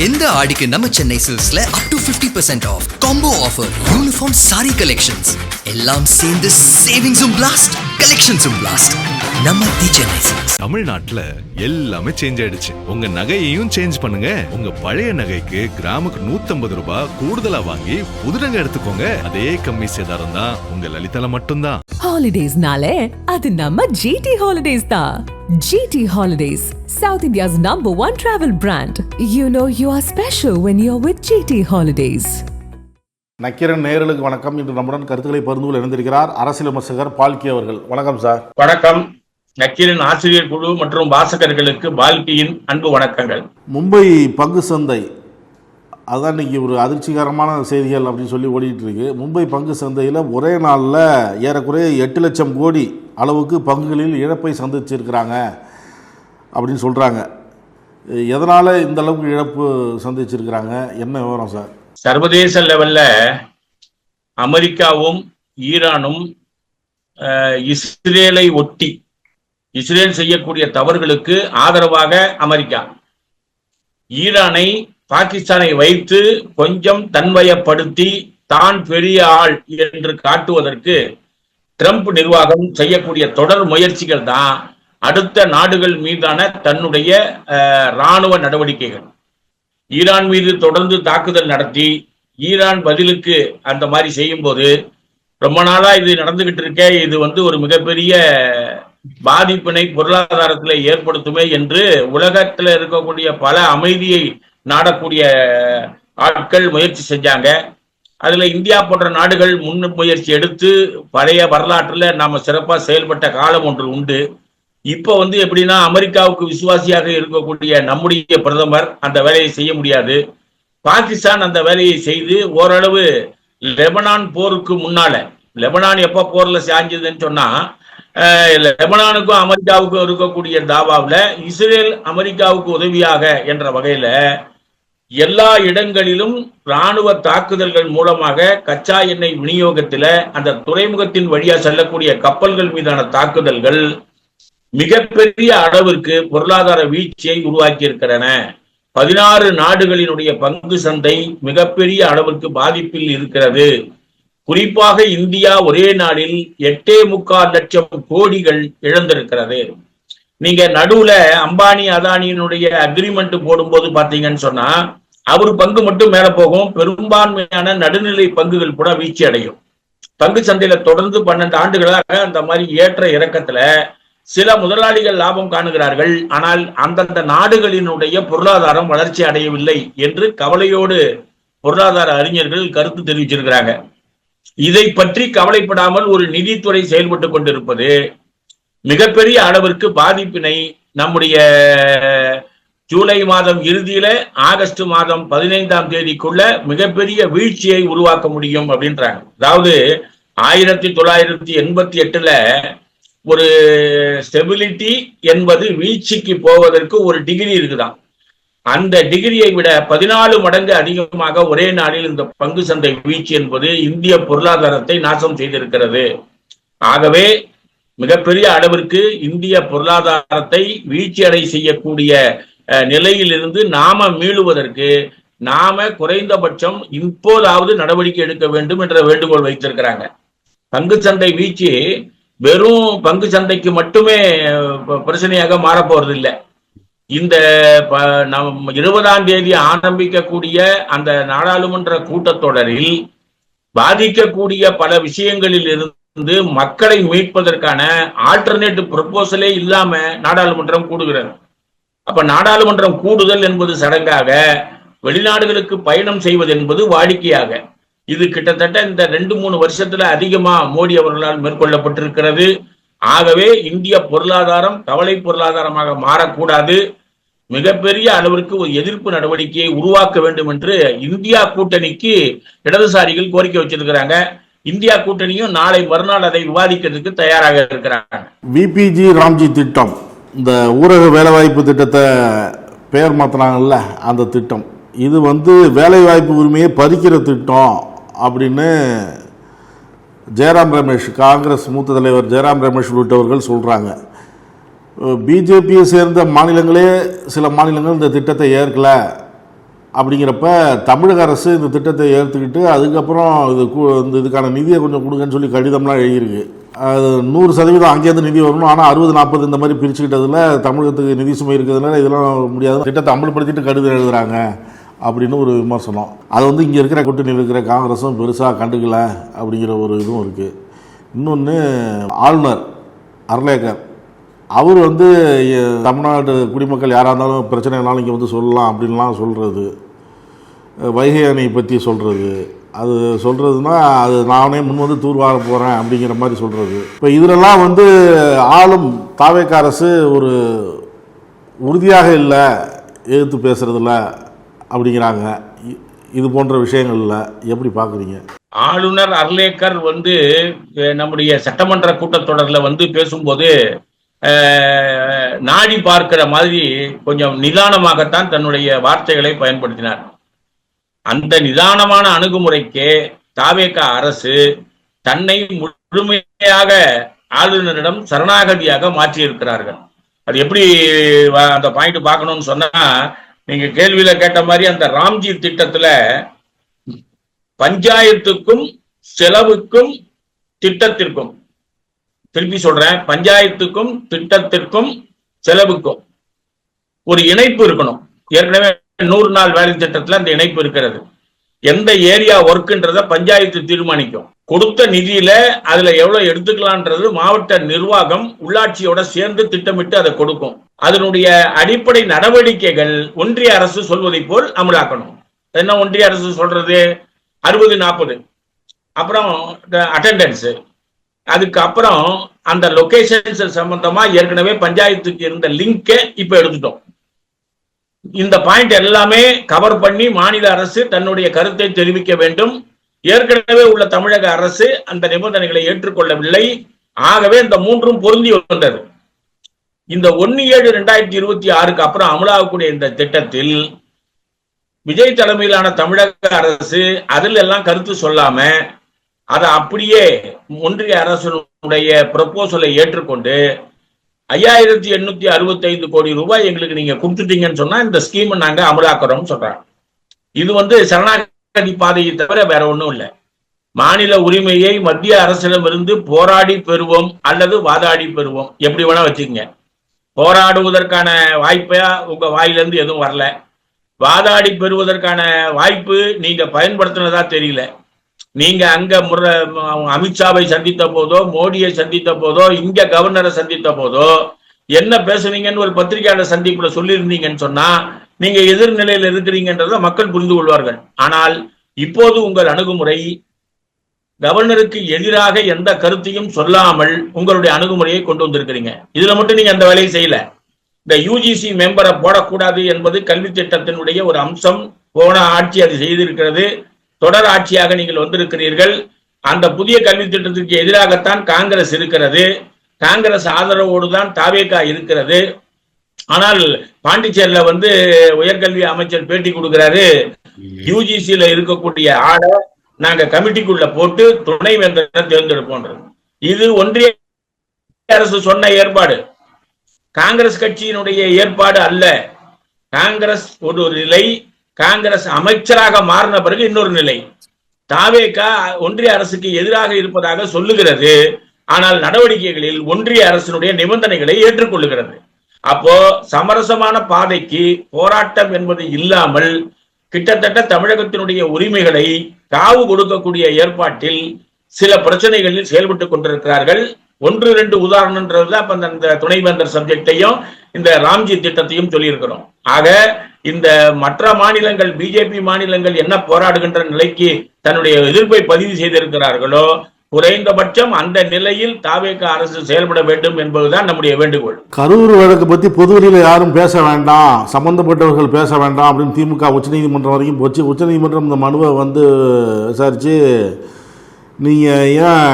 இந்த ஆடிக்கு நம்ம சென்னை சில்க்ஸ்ல up to 50% off combo offer, uniform sari collections எல்லாம் சேர்ந்து சேவிங்ஸும் பிளாஸ்ட், கலெக்ஷன்ஸும் பிளாஸ்ட். நம்ம தி சென்னை சில்க்ஸ். தமிழ்நாட்டுல எல்லாமே சேஞ்ச் ஆயிடுச்சு. உங்க நகையையும் சேஞ்ச் பண்ணுங்க. உங்க பழைய நகைக்கு கிராமுக்கு 150 ரூபாய் கூடுதலா வாங்கி புது நகை எடுத்துக்கோங்க. அதே கம்மி சேதாரம் தான் உங்க லலிதால மட்டும்தான். ஹாலிடேஸ்னாலே அது நம்ம GT ஹாலிடேஸ் தான். GT Holidays, South India's #1 travel brand. You know you are special when you're with GT Holidays. Nakkeeran நேயர்களுக்கு வணக்கம். இன்று நம்முடன் கருத்துக்களை பகிர்ந்து கொள்ள இணைந்திருக்கிறார் அரசியல் விமர்சகர் பால்கி அவர்கள். வணக்கம் சார். வணக்கம். நக்கீரன் ஆசிரியர் குழு மற்றும் வாசகர்களுக்கு பால்கியின் அன்பு வணக்கங்கள். மும்பை பங்கு சந்தை அதான் இன்னைக்கு ஒரு அதிர்ச்சிகரமான செய்திகள் அப்படின்னு சொல்லி ஓடிட்டு இருக்கு. மும்பை பங்கு சந்தையில் ஒரே நாளில் ஏறக்குறைய 8 லட்சம் கோடி அளவுக்கு பங்குகளில் இழப்பை சந்திச்சிருக்கிறாங்க அப்படின்னு சொல்கிறாங்க. எதனால் இந்த அளவுக்கு இழப்பு சந்திச்சிருக்கிறாங்க, என்ன விவரம் சார்? சர்வதேச லெவல்ல அமெரிக்காவும் ஈரானும் இஸ்ரேலை ஒட்டி இஸ்ரேல் செய்யக்கூடிய தவறுகளுக்கு ஆதரவாக அமெரிக்கா, ஈரானை பாகிஸ்தானை வைத்து கொஞ்சம் தன்வயப்படுத்தி தான் பெரிய ஆள் என்று காட்டுவதற்கு ட்ரம்ப் நிர்வாகம் செய்யக்கூடிய தொடர் முயற்சிகள் தான் அடுத்த நாடுகள் மீதான தன்னுடைய இராணுவ நடவடிக்கைகள். ஈரான் மீது தொடர்ந்து தாக்குதல் நடத்தி ஈரான் பதிலுக்கு அந்த மாதிரி செய்யும் போது ரொம்ப நாளா இது நடந்துகிட்டு இருக்க, இது ஒரு மிகப்பெரிய பாதிப்பினை பொருளாதாரத்தில் ஏற்படுத்துமே என்று உலகத்தில் இருக்கக்கூடிய பல அமைதியை நாடக்கூடிய ஆட்கள் முயற்சி செஞ்சாங்க. அதுல இந்தியா போன்ற நாடுகள் முன் முயற்சி எடுத்து பழைய வரலாற்றுல நாம சிறப்பா செயல்பட்ட காலம் ஒன்று உண்டு. இப்ப எப்படின்னா, அமெரிக்காவுக்கு விசுவாசியாக இருக்கக்கூடிய நம்முடைய பிரதமர் அந்த வேலையை செய்ய முடியாது. பாகிஸ்தான் அந்த வேலையை செய்து ஓரளவு லெபனான் போருக்கு முன்னால, லெபனான் எப்ப போர்ல சாஞ்சதுன்னு சொன்னா, லெபனானுக்கும் அமெரிக்காவுக்கும் இருக்கக்கூடிய தாவாவில் இஸ்ரேல் அமெரிக்காவுக்கு உதவியாக என்ற வகையில எல்லா இடங்களிலும் இராணுவ தாக்குதல்கள் மூலமாக கச்சா எண்ணெய் விநியோகத்தில அந்த துறைமுகத்தின் வழியா செல்லக்கூடிய கப்பல்கள் மீதான தாக்குதல்கள் மிகப்பெரிய அளவிற்கு பொருளாதார வீழ்ச்சியை உருவாக்கி இருக்கிறன. 16 நாடுகளினுடைய பங்கு சந்தை மிகப்பெரிய அளவிற்கு பாதிப்பில் இருக்கிறது. குறிப்பாக இந்தியா ஒரே நாளில் 8.25 லட்சம் கோடிகள் இழந்திருக்கிறது. நீங்க நடுவுல அம்பானி அதானியினுடைய அக்ரிமெண்ட் போடும்போது பாத்தீங்கன்னு சொன்னா அவரு பங்கு மட்டும் மேல போகும், பெரும்பான்மையான நடுநிலை பங்குகள் கூட வீழ்ச்சி அடையும். பங்கு சந்தையில தொடர்ந்து 12 ஆண்டுகளாக அந்த மாதிரி ஏற்ற இறக்கத்துல சில முதலாளிகள் லாபம் காணுகிறார்கள். ஆனால் அந்தந்த நாடுகளினுடைய பொருளாதாரம் வளர்ச்சி அடையவில்லை என்று கவலையோடு பொருளாதார அறிஞர்கள் கருத்து தெரிவிச்சிருக்கிறாங்க. இதை பற்றி கவலைப்படாமல் ஒரு நிதித்துறை செயல்பட்டு கொண்டிருப்பது மிகப்பெரிய அளவிற்கு பாதிப்பினை நம்முடைய ஜூலை மாதம் இறுதியில ஆகஸ்ட் மாதம் 15ஆம் தேதிக்குள்ள மிகப்பெரிய வீழ்ச்சியை உருவாக்க முடியும் அப்படின்றாங்க. அதாவது 1988ல ஒரு ஸ்டெபிலிட்டி என்பது வீழ்ச்சிக்கு போவதற்கு ஒரு டிகிரி இருக்குதான். அந்த டிகிரியை விட 14 மடங்கு அதிகமாக ஒரே நாளில் இந்த பங்கு சந்தை வீழ்ச்சி என்பது இந்திய பொருளாதாரத்தை நாசம் செய்திருக்கிறது. ஆகவே மிகப்பெரிய அளவிற்கு இந்திய பொருளாதாரத்தை வீழ்ச்சி அடை செய்யக்கூடிய நிலையிலிருந்து நாம மீளுவதற்கு நாம குறைந்தபட்சம் இப்போதாவது நடவடிக்கை எடுக்க வேண்டும் என்ற வேண்டுகோள் வைத்திருக்கிறாங்க. பங்கு சந்தை வீழ்ச்சி வெறும் பங்கு சந்தைக்கு மட்டுமே பிரச்சனையாக மாறப்போறது இல்லை. இந்த 20ஆம் தேதி ஆரம்பிக்கக்கூடிய அந்த நாடாளுமன்ற கூட்டத்தொடரில் பாதிக்கக்கூடிய பல விஷயங்களில் இருந்து மக்களை மீட்பதற்கான ஆல்டர்னேட்டிவ் ப்ரொபோசலே இல்லாம நாடாளுமன்றம் கூடுகிறது. அப்ப நாடாளுமன்றம் கூடுதல் என்பது சடங்காக, வெளிநாடுகளுக்கு பயணம் செய்வது என்பது வாடிக்கையாக, இது கிட்டத்தட்ட இந்த 2-3 வருஷத்துல அதிகமா மோடி அவர்களால் மேற்கொள்ளப்பட்டிருக்கிறது. ஆகவே இந்திய பொருளாதாரம் கவலை பொருளாதாரமாக மாறக்கூடாது. மிகப்பெரிய அளவிற்கு ஒரு எதிர்ப்பு நடவடிக்கையை உருவாக்க வேண்டும் என்று இந்தியா கூட்டணிக்கு இடதுசாரிகள் கோரிக்கை வச்சிருக்கிறாங்க. இந்தியா கூட்டணியும் நாளை மறுநாள் அதை விவாதிக்கிறதுக்கு தயாராக இருக்கிறாங்க. விபிஜி ராம்ஜி திட்டம், இந்த ஊரக வேலைவாய்ப்பு திட்டத்தை பெயர் மாத்தினாங்கல்ல, அந்த திட்டம் இது வேலைவாய்ப்பு உரிமையை பறிக்கிற திட்டம் அப்படின்னு ஜெயராம் ரமேஷ், காங்கிரஸ் மூத்த தலைவர் ஜெயராம் ரமேஷ் உள்ளிட்டவர்கள் சொல்கிறாங்க. பிஜேபியை சேர்ந்த மாநிலங்களே சில மாநிலங்கள் இந்த திட்டத்தை ஏற்கலை அப்படிங்கிறப்ப தமிழக அரசு இந்த திட்டத்தை ஏற்றுக்கிட்டு அதுக்கப்புறம் இதுக்கான நிதியை கொஞ்சம் கொடுங்கன்னு சொல்லி கடிதம்லாம் எழுதியிருக்கு. அது 100% அங்கேருந்து நிதி வரணும். ஆனால் 60-40 இந்த மாதிரி பிரிச்சுக்கிட்டதில் தமிழகத்துக்கு நிதி சுமை இருக்கிறதுனால இதெல்லாம் முடியாது, திட்டத்தை அமல்படுத்திட்டு கடிதம் எழுதுகிறாங்க அப்படின்னு ஒரு விமர்சனம். அதை இங்கே இருக்கிற கூட்டணியில் இருக்கிற காங்கிரஸும் பெருசாக கண்டுக்கல அப்படிங்கிற ஒரு இதுவும் இருக்குது. இன்னொன்று, ஆளுநர் அர்லேக்கர் அவர் தமிழ்நாடு குடிமக்கள் யாராக இருந்தாலும் பிரச்சனைனாலும் இங்கே சொல்லலாம் அப்படின்லாம் சொல்கிறது, வைகை அணை பற்றி சொல்கிறது, அது சொல்கிறதுனா அது நானே தூர்வார போகிறேன் அப்படிங்கிற மாதிரி சொல்கிறது. இப்போ இதிலெல்லாம் ஆளும் தாவேக அரசு ஒரு உறுதியாக இல்லை, எதிர்த்து பேசுகிறதில்ல அப்படிங்கிறாங்க. இது போன்ற விஷயங்கள்ல எப்படி பார்க்குறீங்க? ஆளுநர் அர்லேக்கர் நம்முடைய சட்டமன்ற கூட்டத்தொடரில் பேசும்போது நாடி பார்க்கிற மாதிரி கொஞ்சம் நிதானமாகத்தான் தன்னுடைய வார்த்தைகளை பயன்படுத்தினார். அந்த நிதானமான அணுகுமுறைக்கு தாவேக அரசு தன்னை முழுமையாக ஆளுநரிடம் சரணாகதியாக மாற்றியிருக்கிறார்கள். அது எப்படி அந்த பாயிண்ட் பார்க்கணும்னு சொன்னா, நீங்க கேள்வியில கேட்ட மாதிரி அந்த ராம்ஜி திட்டத்துல பஞ்சாயத்துக்கும் செலவுக்கும் திட்டத்திற்கும், திருப்பி சொல்றேன், பஞ்சாயத்துக்கும் திட்டத்திற்கும் செலவுக்கும் ஒரு இணைப்பு இருக்கணும். ஏற்கனவே 100 நாள் வேலை திட்டத்துல அந்த இணைப்பு இருக்கிறது. எந்த ஏரியா ஒர்க்குன்றத பஞ்சாயத்து தீர்மானிக்கும். கொடுத்த நிதியில அதுல எவ்வளவு எடுத்துக்கலான்றது மாவட்ட நிர்வாகம் உள்ளாட்சியோட சேர்ந்து திட்டமிட்டு அதை கொடுக்கும். அதனுடைய அடிப்படை நடவடிக்கைகள் ஒன்றிய அரசு சொல்வதை போல் அமலாக்கணும். என்ன ஒன்றிய அரசு சொல்றது? 60-40, அப்புறம் அட்டெண்டன்ஸ், அதுக்கு அப்புறம் அந்த லொகேஷன்ஸ் சம்பந்தமா ஏற்கனவே பஞ்சாயத்துக்கு இருந்த லிங்கை இப்ப எடுத்துட்டோம். இந்த பாயிண்ட் எல்லாமே கவர் பண்ணி மாநில அரசு தன்னுடைய கருத்தை தெரிவிக்க வேண்டும். ஏற்கனவே உள்ள தமிழக அரசு அந்த நிபந்தனைகளை ஏற்றுக்கொள்ளவில்லை. ஆகவே இந்த மூன்றும் பொருந்தி வந்தது. இந்த 1/7/2026 அப்புறம் அமலாகக்கூடிய இந்த திட்டத்தில் விஜய் தலைமையிலான தமிழக அரசு அதில் எல்லாம் கருத்து சொல்லாம அதை அப்படியே ஒன்றிய அரசுடைய ப்ரொபோசலை ஏற்றுக்கொண்டு 5865 கோடி ரூபாய் எங்களுக்கு நீங்க கொடுத்துட்டீங்கன்னு சொன்னா இந்த ஸ்கீம் நாங்க அமலாக்குறோம் சொல்றாங்க. இது சரணாகதி பாதையை தவிர வேற ஒண்ணும் இல்லை. மாநில உரிமையை மத்திய அரசிடமிருந்து போராடி பெறுவோம் அல்லது வாதாடி பெறுவோம், எப்படி வேணா வச்சுக்கங்க. போராடுவதற்கான வாய்ப்பா உங்க வாயிலிருந்து எதுவும் வரல. வாதாடி பெறுவதற்கான வாய்ப்பு நீங்க பயன்படுத்தினதா தெரியல. நீங்க அங்க அமித்ஷாவை சந்தித்த போதோ, மோடியை சந்தித்த போதோ, இங்க கவர்னரை சந்தித்த போதோ என்ன பேசுவீங்கன்னு ஒரு பத்திரிகையாளர் சந்திப்புல சொல்லியிருந்தீங்கன்னு சொன்னா நீங்க எதிர்நிலையில் இருக்கிறீங்கன்றத மக்கள் புரிந்து கொள்வார்கள். ஆனால் இப்போது உங்கள் அணுகுமுறை கவர்னருக்கு எதிராக எந்த கருத்தையும் சொல்லாமல் உங்களுடைய அணுகுமுறையை கொண்டு வந்திருக்கிறீங்க. இதுல மட்டும் நீங்க அந்த வேலையை செய்யல. இந்த யூஜிசி மெம்பரை போடக்கூடாது என்பது கல்வி திட்டத்தினுடைய ஒரு அம்சம். போன ஆட்சி அது செய்திருக்கிறது. தொடர் ஆட்சியாக நீங்கள் வந்திருக்கிறீர்கள். அந்த புதிய கல்வி திட்டத்திற்கு எதிராகத்தான் காங்கிரஸ் இருக்கிறது. காங்கிரஸ் ஆதரவோடு தான் தாவேகா இருக்கிறது. ஆனால் பாண்டிச்சேரியில உயர்கல்வி அமைச்சர் பேட்டி கொடுக்கிறாரு, யூஜிசியில இருக்கக்கூடிய ஆடை நாங்க கமிட்டிக்குள்ள போட்டு துணைவேந்தரை தேர்ந்தெடுப்போன்றது. இது ஒன்றிய அரசு சொன்ன ஏற்பாடு, காங்கிரஸ் கட்சியினுடைய ஏற்பாடு அல்ல. காங்கிரஸ் ஒரு நிலை, காங்கிரஸ் அமைச்சராக மாறின பிறகு இன்னொரு நிலை. தாவேகா ஒன்றிய அரசுக்கு எதிராக இருப்பதாக சொல்லுகிறது. ஆனால் நடவடிக்கைகளில் ஒன்றிய அரசினுடைய நிபந்தனைகளை ஏற்றுக்கொள்ளுகிறது. அப்போ சமரசமான பாதைக்கு போராட்டம் என்பது இல்லாமல் கிட்டத்தட்ட தமிழகத்தினுடைய உரிமைகளை காவு கொடுக்கக்கூடிய ஏற்பாட்டில் சில பிரச்சனைகளில் செயல்பட்டுக் கொண்டிருக்கிறார்கள். 1-2 உதாரணம்ன்றது அப்ப அந்த துணைவேந்தர் சப்ஜெக்டையும் இந்த ராம்ஜி திட்டத்தையும் சொல்லியிருக்கிறோம். ஆக இந்த மற்ற மாநிலங்கள், பிஜேபி மாநிலங்கள் என்ன போராடுகின்ற நிலைக்கு தன்னுடைய எதிர்ப்பை பதிவு செய்திருக்கிறார்களோ குறைந்தபட்சம் அந்த நிலையில் தாவேகா அரசு செயல்பட வேண்டும் என்பதுதான் நம்முடைய வேண்டுகோள். கரூர் வழக்கு பத்தி பொதுவெளியில யாரும் பேச வேண்டாம், சம்பந்தப்பட்டவர்கள் பேச வேண்டாம் அப்படின்னு திமுக உச்சநீதிமன்றம் வரைக்கும் போச்சு. உச்சநீதிமன்றம் இந்த மனுவை விசாரிச்சு, நீங்கள் ஏன்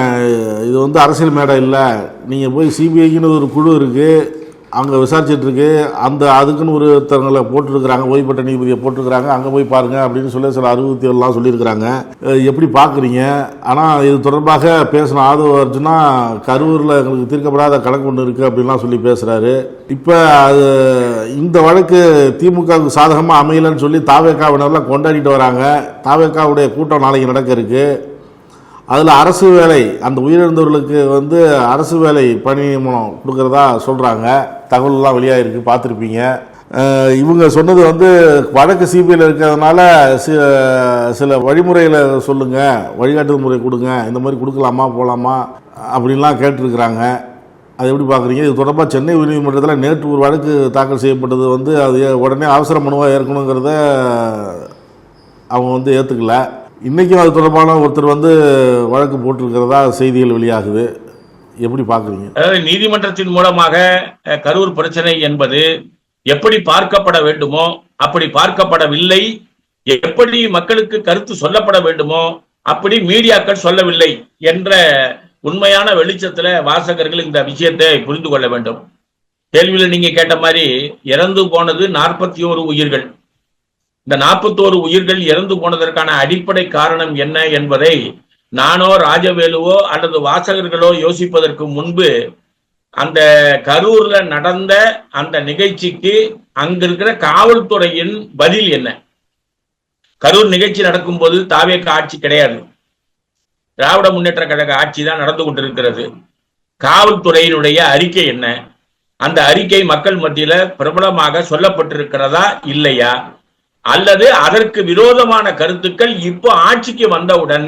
இது அரசியல் மேடை இல்லை, நீங்கள் போய் சிபிஐக்குன்னு ஒரு குழு இருக்குது, அங்கே விசாரிச்சுட்டு இருக்கு. அதுக்குன்னு ஒருத்தவங்களை போட்டிருக்கிறாங்க, ஓய்வு பெற்ற நீதிபதியை போட்டிருக்கிறாங்க, அங்கே போய் பாருங்க அப்படின்னு சொல்லி சில அறிவுறுத்தலாம் சொல்லியிருக்கிறாங்க. எப்படி பார்க்குறீங்க? ஆனால் இது தொடர்பாக பேசின ஆதவ அர்ஜுனா கரூரில் எங்களுக்கு தீர்க்கப்படாத கணக்கு ஒன்று இருக்குது அப்படின்லாம் சொல்லி பேசுகிறாரு. இப்போ அது இந்த வழக்கு திமுகவுக்கு சாதகமாக அமையலன்னு சொல்லி தாவேக்காவினர்லாம் கொண்டாடிட்டு வராங்க. தாவேக்காவுடைய கூட்டம் நாளைக்கு நடக்க இருக்கு. அதில் அரசு வேலை, அந்த உயிரிழந்தவர்களுக்கு அரசு வேலை பணி மூலம் கொடுக்குறதா சொல்கிறாங்க. தகவலெல்லாம் வெளியாகிருக்கு, பார்த்துருப்பீங்க. இவங்க சொன்னது வழக்கு சிபிஐயில் இருக்கிறதுனால சில வழிமுறைகளை சொல்லுங்கள், வழிகாட்டு முறை கொடுங்க, இந்த மாதிரி கொடுக்கலாமா போகலாமா அப்படின்லாம் கேட்டிருக்கிறாங்க. அது எப்படி பார்க்குறீங்க? இது தொடர்பாக சென்னை உயர்நீதிமன்றத்தில் நேற்று ஒரு வழக்கு தாக்கல் செய்யப்பட்டது அது உடனே அவசர மனுவாக ஏற்கணுங்கிறத அவங்க ஏற்றுக்கல. இன்றைக்கும் அது தொடர்பான ஒருத்தர் வழக்கு போட்டிருக்கிறதா செய்திகள் வெளியாகுது. எப்படி பார்க்குறீங்க? அதாவது நீதிமன்றத்தின் மூலமாக கரூர் பிரச்சனை என்பது எப்படி பார்க்கப்பட வேண்டுமோ அப்படி பார்க்கப்படவில்லை, எப்படி மக்களுக்கு கருத்து சொல்லப்பட வேண்டுமோ அப்படி மீடியாக்கள் சொல்லவில்லை என்ற உண்மையான வெளிச்சத்துல வாசகர்கள் இந்த விஷயத்தை புரிந்து கொள்ள வேண்டும். கேள்வியில் நீங்க கேட்ட மாதிரி இறந்து போனது 41 உயிர்கள். இந்த 41 உயிர்கள் இறந்து போனதற்கான அடிப்படை காரணம் என்ன என்பதை நானோ ராஜவேலுவோ அல்லது வாசகர்களோ யோசிப்பதற்கு முன்பு அந்த கரூர்ல நடந்த அந்த நிகழ்ச்சிக்கு அங்க இருக்கிற காவல்துறையின் பதில் என்ன? கரூர் நிகழ்ச்சி நடக்கும் போது தாவேக ஆட்சி கிடையாது, திராவிட முன்னேற்ற கழக ஆட்சி தான் நடந்து கொண்டிருக்கிறது. காவல்துறையினுடைய அறிக்கை என்ன? அந்த அறிக்கை மக்கள் மத்தியில பிரபலமாக சொல்லப்பட்டிருக்கிறதா இல்லையா? அல்லது அதற்கு விரோதமான கருத்துக்கள் இப்போ ஆட்சிக்கு வந்தவுடன்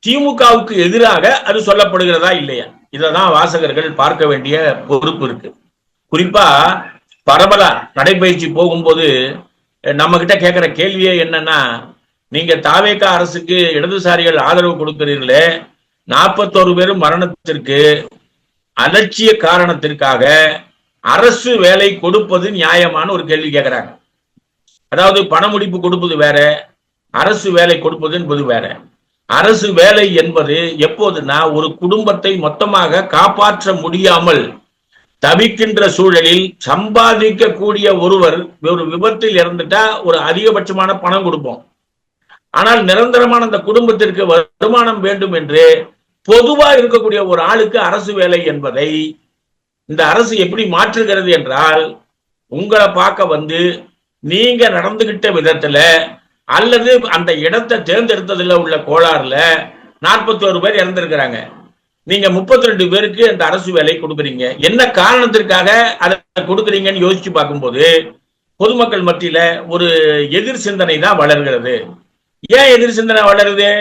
திமுகவுக்கு எதிராக அது சொல்லப்படுகிறதா இல்லையா? இததான் வாசகர்கள் பார்க்க வேண்டிய பொறுப்பு இருக்கு. குறிப்பா பரவலா நடைபயிற்சி போகும்போது நம்ம கிட்ட கேட்கிற கேள்வியே என்னன்னா, நீங்க தாவேக அரசுக்கு இடதுசாரிகள் ஆதரவு கொடுக்கிறீர்களே, 41 பேரும் மரணத்திற்கு அலட்சிய காரணத்திற்காக அரசு வேலை கொடுப்பது நியாயமான ஒரு கேள்வி கேட்கிறாங்க. அதாவது பண முடிப்பு கொடுப்பது வேற, அரசு வேலை கொடுப்பது என்பது வேற. அரசு வேலை என்பது எப்போதுனா ஒரு குடும்பத்தை மொத்தமாக காப்பாற்ற முடியாமல் தவிக்கின்ற சூழலில் சம்பாதிக்கக்கூடிய ஒருவர் ஒரு விபத்தில் இறந்துட்டா ஒரு அதிகபட்சமான பணம் கொடுப்போம். ஆனால் நிரந்தரமான அந்த குடும்பத்திற்கு வருமானம் வேண்டும் என்று பொதுவா இருக்கக்கூடிய ஒரு ஆளுக்கு அரசு வேலை என்பதை இந்த அரசு எப்படி மாற்றுகிறது என்றால், உங்களை பார்க்க நீங்க நடந்துகிட்ட விதத்துல அல்லது அந்த இடத்தை தேர்ந்தெடுத்ததுல உள்ள கோளாறுல 41 பேர் இறந்திருக்கிறாங்க. நீங்க 32 பேருக்கு அந்த அரசு வேலை கொடுக்குறீங்க. என்ன காரணத்திற்காக அதை கொடுக்குறீங்கன்னு யோசிச்சு பார்க்கும்போது பொதுமக்கள் மத்தியில ஒரு எதிர் சிந்தனை தான் வளர்கிறது. ஏன் எதிர் சிந்தனை வளருது?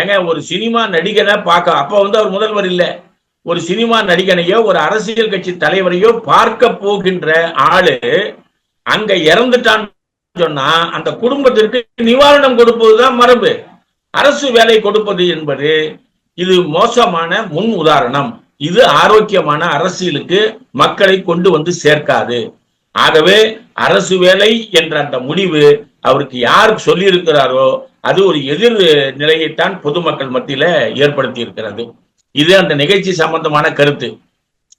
ஏங்க, ஒரு சினிமா நடிகனை பார்க்க அப்ப அவர் முதல்வர் இல்ல, ஒரு சினிமா நடிகனையோ ஒரு அரசியல் கட்சி தலைவரையோ பார்க்க போகின்ற ஆளு அங்க இறந்துட்டான்னு சொன்னா அந்த குடும்பத்திற்கு நிவாரணம் கொடுப்பதுதான் மரபு. அரசு வேலை கொடுப்பது என்பது இது மோசமான முன் உதாரணம். இது ஆரோக்கியமான அரசியலுக்கு மக்களை கொண்டு சேர்க்காது. ஆகவே அரசு வேலை என்ற அந்த முடிவு அவருக்கு யார் சொல்லி இருக்கிறாரோ அது ஒரு எதிர் நிலையைத்தான் பொதுமக்கள் மத்தியில ஏற்படுத்தி இருக்கிறது. இது அந்த நிகழ்ச்சி சம்பந்தமான கருத்து.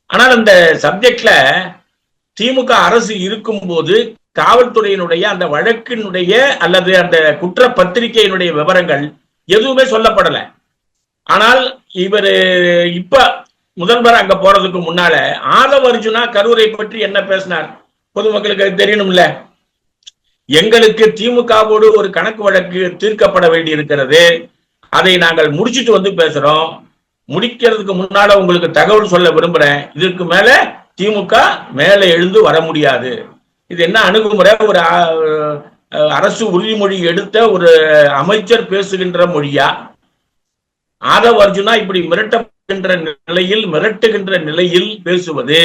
ஆனால் அந்த சப்ஜெக்ட்ல திமுக அரசு இருக்கும் போது காவல்துறையினுடைய அந்த வழக்கினுடைய அல்லது அந்த குற்ற பத்திரிகையினுடைய விவரங்கள் எதுவுமே சொல்லப்படல. ஆனால் இவர் இப்ப முதல்வர் அங்க போறதுக்கு முன்னால ஆதவ அர்ஜுனா கரூரை பற்றி என்ன பேசினார் பொதுமக்களுக்கு தெரியணும்ல. எங்களுக்கு திமுகவோடு ஒரு கணக்கு வழக்கு தீர்க்கப்பட வேண்டி இருக்கிறது, அதை நாங்கள் முடிச்சுட்டு பேசுறோம். முடிக்கிறதுக்கு முன்னால உங்களுக்கு தகவல் சொல்ல விரும்புறேன், இதற்கு மேல திமுக மேல எழுந்து வர முடியாது. இது என்ன அணுகுமுறை? ஒரு அரசு உறுதிமொழி எடுத்த ஒரு அமைச்சர் பேசுகின்ற மொழியா? ஆதவ அர்ஜுனா இப்படி மிரட்டுகின்ற நிலையில் பேசுவது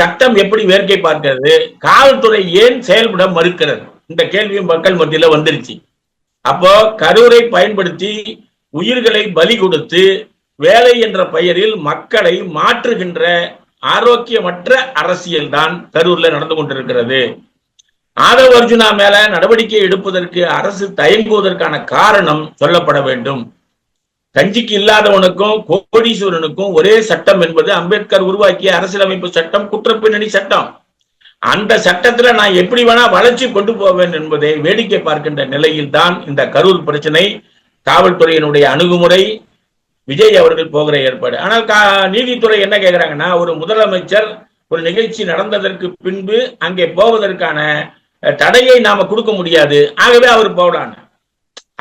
சட்டம் எப்படி வேர்க்கை பார்க்கிறது? காவல்துறை ஏன் செயல்பட மறுக்கிறது? இந்த கேள்வி மக்கள் மத்தியில வந்துருச்சு. அப்போ கரூரை பயன்படுத்தி உயிர்களை பலி கொடுத்து வேலை என்ற பெயரில் மக்களை மாற்றுகின்ற ஆரோக்கியமற்ற அரசியல் தான் கரூர்ல நடந்து கொண்டிருக்கிறது. ஆதவ அர்ஜுனா மேல நடவடிக்கை எடுப்பதற்கு அரசு தயங்குவதற்கான காரணம் சொல்லப்பட வேண்டும். கஞ்சிக்கு இல்லாதவனுக்கும் கோடீஸ்வரனுக்கும் ஒரே சட்டம் என்பது அம்பேத்கர் உருவாக்கிய அரசியலமைப்பு சட்டம், குற்றப்பின்னணி சட்டம். அந்த சட்டத்துல நான் எப்படி வேணா வளர்ச்சி கொண்டு போவேன் என்பதை வேடிக்கை பார்க்கின்ற நிலையில் தான் இந்த கரூர் பிரச்சனை, காவல்துறையினுடைய அணுகுமுறை, விஜய் அவர்கள் போகிற ஏற்பாடு. ஆனால் நீதித்துறை என்ன கேட்கிறாங்கன்னா, ஒரு முதலமைச்சர் ஒரு நிகழ்ச்சி நடந்ததற்கு பின்பு அங்கே போவதற்கான தடையை நாம கொடுக்க முடியாது, ஆகவே அவர் போடான.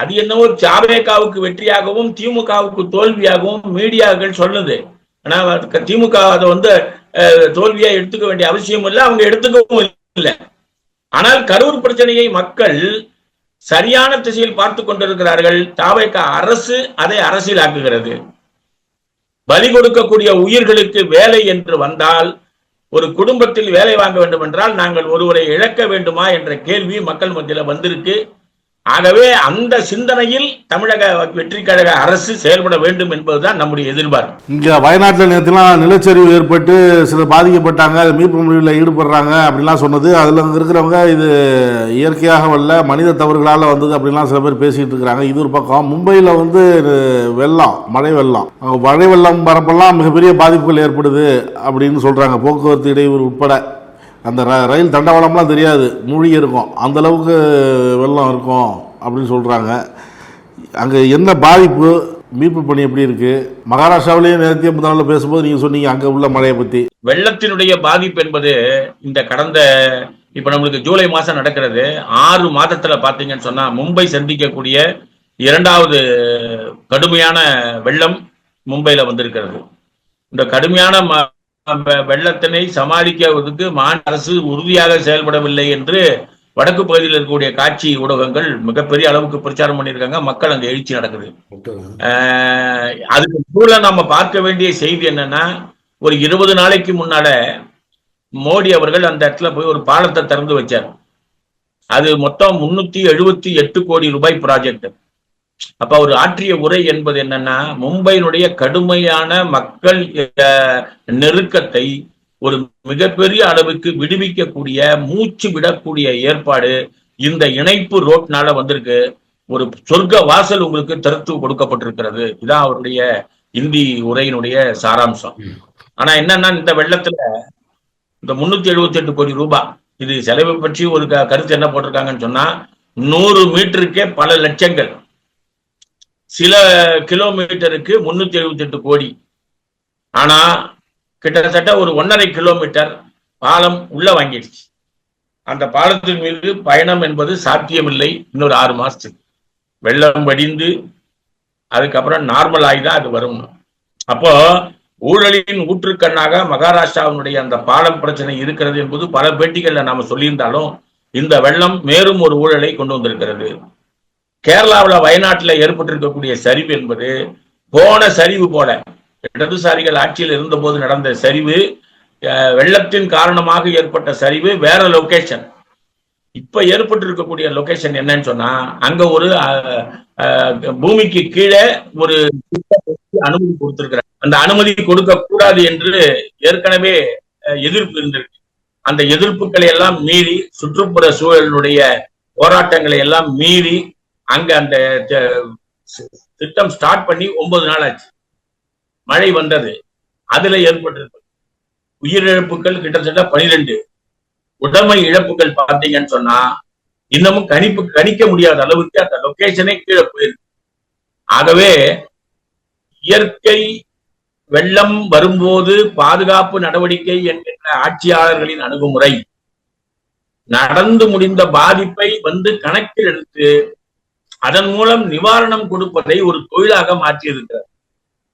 அது என்னவோ ஜாவேகாவுக்கு வெற்றியாகவும் திமுகவுக்கு தோல்வியாகவும் மீடியாக்கள் சொல்லுது. ஆனா திமுக அதை தோல்வியா எடுத்துக்க வேண்டிய அவசியம் இல்லை, அவங்க எடுத்துக்கவும் இல்லை. ஆனால் கரூர் பிரச்சனையை மக்கள் சரியான திசையில் பார்த்து கொண்டிருக்கிறார்கள். தாவேகா அரசு அதை அரசியலாக்குகிறது. பலி கொடுக்கக்கூடிய உயிர்களுக்கு வேலை என்று வந்தால், ஒரு குடும்பத்தில் வேலை வாங்க வேண்டும் என்றால் நாங்கள் ஒருவரை இழக்க வேண்டுமா என்ற கேள்வி மக்கள் மத்தியில் வந்திருக்கு. ஆகவே அந்த சிந்தனையில் தமிழக வெற்றி கழக அரசு செயல்பட வேண்டும் என்பதுதான் நம்முடைய எதிர்பார்ப்பு. இங்க வயநாட்டில் நேற்றுலாம் நிலச்சரிவு ஏற்பட்டு சிலர் பாதிக்கப்பட்டாங்க, மீட்பு முடிவில் ஈடுபடுறாங்க அப்படிலாம் சொன்னது, அதில் இருக்கிறவங்க இது இயற்கையாக வரல, மனித தவறுகளால் வந்தது அப்படின்லாம் சில பேர் பேசிட்டு இருக்கிறாங்க. இது ஒரு பக்கம். மும்பையில் வெள்ளம், மழை வெள்ளம் வரப்பெல்லாம் மிகப்பெரிய பாதிப்புகள் ஏற்படுது அப்படின்னு சொல்றாங்க. போக்குவரத்து இடையூறு உட்பட அந்த ரயில் தண்டவாளம்லாம் தெரியாது, மூழ்கி இருக்கும், அந்த அளவுக்கு வெள்ளம் இருக்கும் அப்படின்னு சொல்கிறாங்க. அங்கே என்ன பாதிப்பு, மீட்பு பணி எப்படி இருக்கு? மகாராஷ்டிராவிலேயே நேரத்தையே முதல்ல பேசும்போது நீங்கள் சொன்னீங்க அங்கே உள்ள மழையை பற்றி. வெள்ளத்தினுடைய பாதிப்பு என்பது இந்த கடந்த இப்போ நம்மளுக்கு ஜூலை மாதம் நடக்கிறது, 6 மாதத்தில் பார்த்தீங்கன்னு சொன்னால் மும்பை சந்திக்கக்கூடிய 2வது கடுமையான வெள்ளம் மும்பையில் வந்திருக்கிறது. இந்த கடுமையான வெள்ளத்தினை சமாளிக்கிறதுக்கு மாநில அரசு உறுதியாக செயல்படவில்லை என்று வடக்கு பகுதியில் இருக்கக்கூடிய காட்சி ஊடகங்கள் மிகப்பெரிய அளவுக்கு பிரச்சாரம் பண்ணியிருக்காங்க. மக்கள் அங்கே எழுச்சி நடக்குது. அதுக்கு கூட நம்ம பார்க்க வேண்டிய செய்தி என்னன்னா, ஒரு 20 நாளைக்கு முன்னால மோடி அவர்கள் அந்த இடத்துல போய் ஒரு பாலத்தை திறந்து வச்சார். அது மொத்தம் 378 கோடி ரூபாய் ப்ராஜெக்ட். அப்ப அவர் ஆற்றிய உரை என்பது என்னன்னா, மும்பையினுடைய கடுமையான மக்கள் நெருக்கத்தை ஒரு மிகப்பெரிய அளவுக்கு விடுவிக்கக்கூடிய, மூச்சு விடக்கூடிய ஏற்பாடு இந்த இணைப்பு ரோட்னால வந்திருக்கு. ஒரு சொர்க்க வாசல் உங்களுக்கு திறந்து கொடுக்கப்பட்டிருக்கிறது. இதான் அவருடைய இந்தி உரையினுடைய சாராம்சம். ஆனா என்னன்னா, இந்த வெள்ளத்துல இந்த 378 கோடி ரூபாய் இது செலவு பற்றி ஒரு கருத்து என்ன போட்டிருக்காங்கன்னு சொன்னா, 100 மீட்டருக்கே பல லட்சங்கள், சில கிலோமீட்டருக்கு 378 கோடி. ஆனா கிட்டத்தட்ட ஒரு 1.5 கிலோமீட்டர் பாலம் உள்ள வாங்கிடுச்சு. அந்த பாலத்தின் மீது பயணம் என்பது சாத்தியமில்லை. இன்னொரு 6 மாசத்துக்கு வெள்ளம் வடிந்து அதுக்கப்புறம் நார்மல் ஆகிதான் அது வரும். அப்போ ஊழலின் ஊற்றுக்கண்ணாக மகாராஷ்டிராவினுடைய அந்த பாலம் பிரச்சனை இருக்கிறது என்பது பல பேட்டிகள்ல நாம சொல்லியிருந்தாலும், இந்த வெள்ளம் மேலும் ஒரு ஊழலை கொண்டு வந்திருக்கிறது. கேரளாவில் வயநாட்டில் ஏற்பட்டிருக்கக்கூடிய சரிவு என்பது போன சரிவு போல, இடதுசாரிகள் ஆட்சியில் இருந்த போது நடந்த சரிவு, வெள்ளத்தின் காரணமாக ஏற்பட்ட சரிவு வேற லொகேஷன். இப்ப ஏற்பட்டிருக்கக்கூடிய லொகேஷன் என்னன்னு சொன்னா, அங்க ஒரு பூமிக்கு கீழே ஒரு அனுமதி கொடுத்திருக்கிறார். அந்த அனுமதி கொடுக்க கூடாது என்று ஏற்கனவே எதிர்ப்பு இருந்திருக்கு. அந்த எதிர்ப்புகளை எல்லாம் மீறி, சுற்றுப்புற சூழலுடைய போராட்டங்களை எல்லாம் மீறி அங்க அந்த திட்டம் ஸ்டார்ட் பண்ணி 9 நாள் ஆச்சு. மழை வந்தது, அதுல ஏற்பட்டிருக்கு உயிரிழப்புகள் கிட்டத்தட்ட 12. உடைமை இழப்புகள் பார்த்தீங்கன்னு சொன்னா இன்னமும் கணிக்க முடியாத அளவுக்கு அந்த லொகேஷனே கீழே போயிருக்கு. ஆகவே இயற்கை வெள்ளம் வரும்போது பாதுகாப்பு நடவடிக்கை என்கின்ற ஆட்சியாளர்களின் அணுகுமுறை நடந்து முடிந்த பாதிப்பை கணக்கில் எடுத்து அதன் மூலம் நிவாரணம் கொடுப்பதை ஒரு தொழிலாக மாற்றி இருக்கிறார்.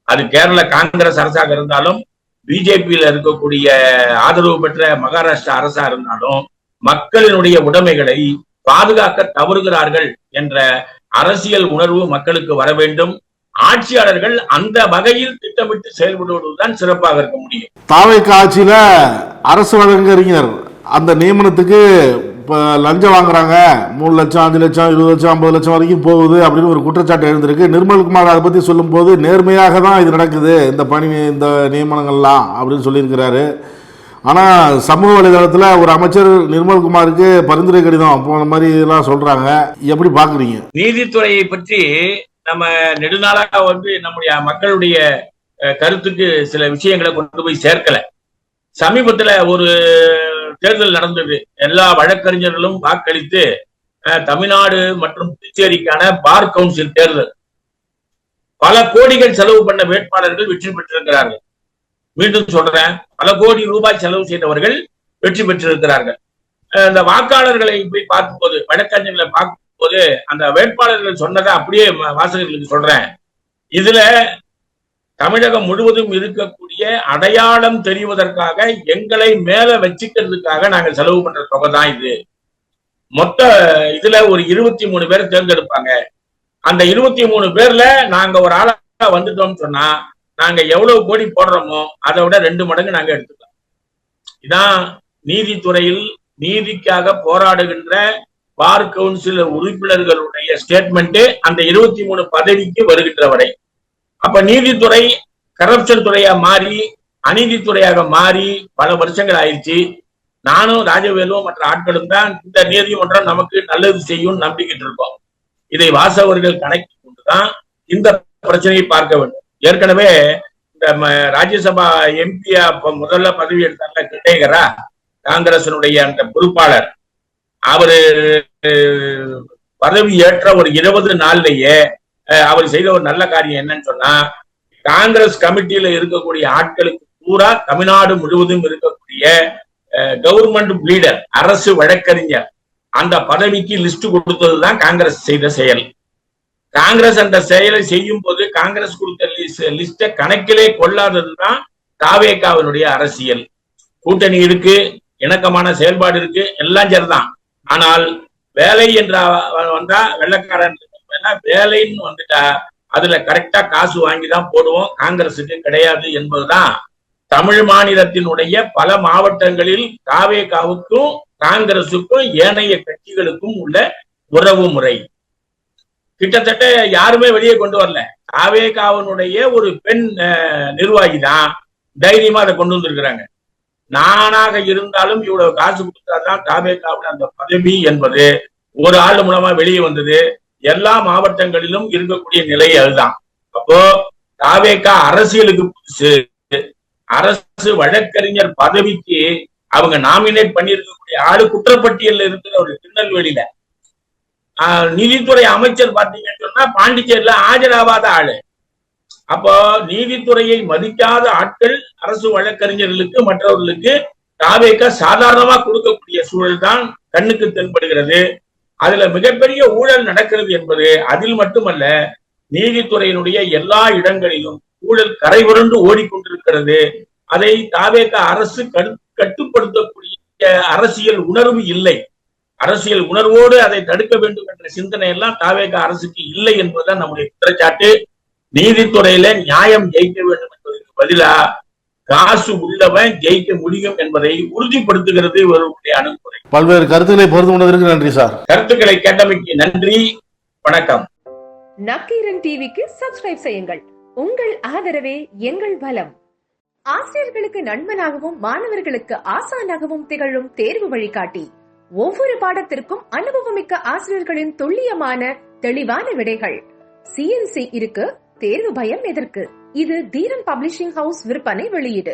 அது கேரள காங்கிரஸ் அரசாக இருந்தாலும், பிஜேபியில் இருக்கக்கூடிய ஆதரவு பெற்ற மகாராஷ்டிரா அரசா இருந்தாலும், மக்களினுடைய உடைமைகளை பாதுகாக்க தவறுகிறார்கள் என்ற அரசியல் உணர்வு மக்களுக்கு வர வேண்டும். ஆட்சியாளர்கள் அந்த வகையில் திட்டமிட்டு செயல்படுவதுதான் சிறப்பாக இருக்க முடியும். தாவேகா ஆட்சியில அரசு வழக்கறிஞர் அந்த நியமனத்துக்கு லஞ்சம் வாங்குறாங்க, 3 லட்சம் 5 லட்சம் 20 லட்சம் 50 லட்சம் வரைக்கும் போகுது அப்படின்னு ஒரு குற்றச்சாட்டு எழுந்திருக்கு. நிர்மல்குமார் அதை பத்தி சொல்லும் போது நேர்மையாக தான் இது நடக்குது, இந்த நியமனங்கள்லாம் அப்படின்னு சொல்லியிருக்கிறாரு. ஆனால் சமூக வலைதளத்தில் ஒரு அமைச்சர் நிர்மல்குமாருக்கு பரிந்துரை கடிதம் போன மாதிரி எல்லாம் சொல்றாங்க. எப்படி பாக்குறீங்க? நீதித்துறையை பற்றி நம்ம நெடுநாளா நம்முடைய மக்களுடைய கருத்துக்கு சில விஷயங்களை கொண்டு போய் சேர்க்கல. சமீபத்துல ஒரு தேர்தல் நடந்தது. எல்லா வழக்கறிஞர்களும் வாக்களித்து தமிழ்நாடு மற்றும் புதுச்சேரிக்கான பார் கவுன்சில் தேர்தல் பல கோடிகள் செலவு பண்ண வேட்பாளர்கள் வெற்றி பெற்றிருக்கிறார்கள். மீண்டும் சொல்றேன், பல கோடி ரூபாய் செலவு செய்தவர்கள் வெற்றி பெற்றிருக்கிறார்கள். இந்த வாக்காளர்களை போய் பார்க்கும்போது, வழக்கறிஞர்களை பார்க்கும்போது அந்த வேட்பாளர்கள் சொன்னதை அப்படியே வாசகர்களுக்கு சொல்றேன். இதுல தமிழகம் முழுவதும் இருக்கக்கூடிய அடையாளம் தெரிவதற்காக எங்களை மேல வச்சுக்கிறதுக்காக நாங்கள் செலவு பண்ற தொகை தான் இது. மொத்த இதுல ஒரு 23 பேர் தேர்ந்தெடுப்பாங்க. அந்த 23 பேர்ல நாங்க ஒரு ஆளா வந்துட்டோம்னு சொன்னா நாங்க எவ்வளவு கோடி போடுறோமோ அதை விட 2 மடங்கு நாங்க எடுத்துக்கலாம். இதான் நீதித்துறையில் நீதிக்காக போராடுகின்ற பார் கவுன்சில் உறுப்பினர்களுடைய ஸ்டேட்மெண்ட் அந்த 23 பதவிக்கு வருகின்ற வரை. அப்ப நீதித்துறை கரப்ஷன் துறையா மாறி அநீதித்துறையாக மாறி பல வருஷங்கள் ஆயிடுச்சு. நானும் ராஜவேலுவும் மற்ற ஆட்களும் தான் இந்த நீதிமன்றம் நமக்கு நல்லது செய்யும் நம்பிக்கிட்டு இருக்கோம். இதை வாசகர்கள் கணக்கில் கொண்டுதான் இந்த பிரச்சனையை பார்க்க வேண்டும். ஏற்கனவே இந்த ராஜ்யசபா எம்பியா முதல்ல பதவி எடுத்தாங்க கிட்டேகரா, காங்கிரசினுடைய அந்த பொறுப்பாளர். அவரு பதவி ஏற்ற ஒரு 20 நாள்லயே அவர் செய்த ஒரு நல்ல காரியம் என்னன்னு சொன்னா, காங்கிரஸ் கமிட்டியில இருக்கக்கூடிய ஆட்களுக்கு பூரா தமிழ்நாடு முழுவதும் இருக்கக்கூடிய கவர்மெண்ட் லீடர், அரசு வழக்கறிஞர் அந்த பதவிக்கு லிஸ்ட் கொடுத்ததுதான் காங்கிரஸ் செய்த செயல். காங்கிரஸ் அந்த செயலை செய்யும் போது காங்கிரஸ் கொடுத்த லிஸ்ட கணக்கிலே கொள்ளாததுதான் தாவேகாவினுடைய அரசியல். கூட்டணி இருக்கு, இணக்கமான செயல்பாடு இருக்கு, எல்லாம் சரிதான். ஆனால் வேலை என்ற வந்தா வெள்ளக்காரன் வேலைன்னு வந்துட்டா அதுல கரெக்டா காசு வாங்கிதான் போடுவோம், காங்கிரசுக்கு கிடையாது என்பதுதான் தமிழ் மாநிலத்தினுடைய பல மாவட்டங்களில் தாவேகாவுக்கும் காங்கிரசுக்கும் ஏனைய கட்சிகளுக்கும் உள்ள உறவு முறை. கிட்டத்தட்ட யாருமே வெளியே கொண்டு வரல. தாவேகாவினுடைய ஒரு பெண் நிர்வாகி தான் தைரியமா அதை கொண்டு வந்திருக்கிறாங்க. நானாக இருந்தாலும் இவ்வளவு காசு கொடுத்தாதான் தாவேகாவின் அந்த பதவி என்பது ஒரு ஆள் மூலமா வெளியே வந்தது. எல்லா மாவட்டங்களிலும் இருக்கக்கூடிய நிலை அதுதான். அப்போ தாவேகா அரசியலுக்கு புதுசு. அரசு வழக்கறிஞர் பதவிக்கு அவங்க நாமினேட் பண்ணியிருக்கக்கூடிய ஆளு குற்றப்பட்டியல் இருக்கிற ஒரு திருநெல்வேலியில நீதித்துறை அமைச்சர் பாத்தீங்கன்னு சொன்னா பாண்டிச்சேரியில ஆஜராவாத ஆளு. அப்போ நீதித்துறையை மதிக்காத ஆட்கள் அரசு வழக்கறிஞர்களுக்கு மற்றவர்களுக்கு தாவேகா சாதாரணமா கொடுக்கக்கூடிய சூழல் தான் கண்ணுக்கு தென்படுகிறது. அதுல மிகப்பெரிய ஊழல் நடக்கிறது என்பது அதில் மட்டுமல்ல, நீதித்துறையினுடைய எல்லா இடங்களிலும் ஊழல் கரைபுரண்டு ஓடிக்கொண்டிருக்கிறது. அதை தாவேகா அரசு கட்டுப்படுத்தக்கூடிய அரசியல் உணர்வு இல்லை. அரசியல் உணர்வோடு அதை தடுக்க வேண்டும் என்ற சிந்தனை எல்லாம் தாவேகா அரசுக்கு இல்லை என்பதுதான் நம்முடைய குற்றச்சாட்டு. நீதித்துறையில நியாயம் ஜெயிக்க வேண்டும் என்பதற்கு பதிலா காசு உள்ளவன் ஜெயிக்க முடியும் என்பதை உறுதிப்படுத்துகிறது இவருடைய அணுகுமுறை. பல்வேறு கருத்துக்களை பொறுத்து கொண்டதற்கு நன்றி சார். கருத்துக்களை கேட்டமைக்கு நன்றி, வணக்கம். நக்கீரன் டிவிக்கு சப்ஸ்கிரைப் செய்யுங்கள். உங்கள் ஆதரவே எங்கள் பலம். ஆசிரியர்களுக்கு நண்பனாகவும் மாணவர்களுக்கு ஆசானாகவும் திகழும் தேர்வு வழிகாட்டி. ஒவ்வொரு பாடத்திற்கும் அனுபவமிக்க ஆசிரியர்களின் துல்லியமான தெளிவான விடைகள். CNC இருக்கு, தேர்வு பயம் எதற்கு? இது தீரன் பப்ளிஷிங் ஹவுஸ் விற்பனை வெளியீடு.